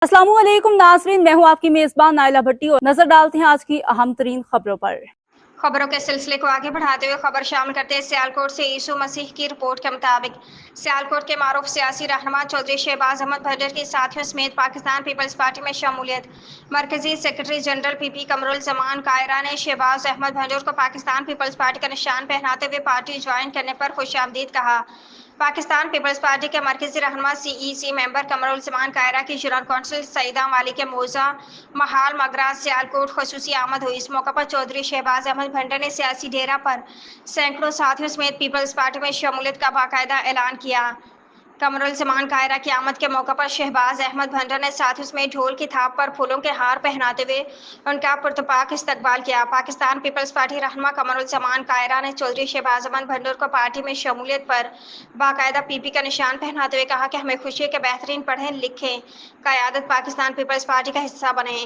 अस्सलाम वालेकुम नाज़रीन, मैं हूँ आपकी मेज़बान नाइला भट्टी और नजर डालते हैं आज की अहम तरीन खबरों पर। खबरों के सिलसिले को आगे बढ़ाते हुए खबर शामिल करते हैं सियालकोट से। यीशु मसीह की रिपोर्ट के मुताबिक सियालकोट के मारूफ सियासी रहनुमा चौधरी शहबाज अहमद भंडर के साथियों समेत पाकिस्तान पीपल्स पार्टी में शमूलियत। मरकजी secretary general PP Qamarul Zaman Kaira ने शहबाज अहमद भंडर को पाकिस्तान पीपल्स पार्टी का निशान पहनाते हुए पार्टी ज्वाइन करने पर खुशामदीद कहा। पाकिस्तान पीपल्स पार्टी के मरकजी रहनुमा सीईसी मेंबर कमरुल जमान कायरा की जनरल कौंसिल सईदा वाली के मौजा महाल मगरा सियालकोट खसूसी आमद हुई। इस मौके पर चौधरी शहबाज अहमद भंडर ने सियासी डेरा पर सैकड़ों साथियों समेत पीपल्स पार्टी में शमूलियत का बाकायदा ऐलान किया। कमरुल जमान कायरा की आमद के मौके पर शहबाज अहमद भंडर ने साथियों समेत ढोल की थाप पर फूलों के हार पहनाते हुए उनका पुरतपाक इस्तकबाल किया। पाकिस्तान पीपल्स पार्टी रहनुमा कमरुल जमान कायरा ने चौधरी शहबाज अहमद भंडर को पार्टी में शमूलियत पर बाकायदा पीपी का निशान पहनाते हुए कहा कि हमें खुशी है कि बेहतरीन पढ़ें लिखें क़यादत पाकिस्तान पीपल्स पार्टी का हिस्सा बने।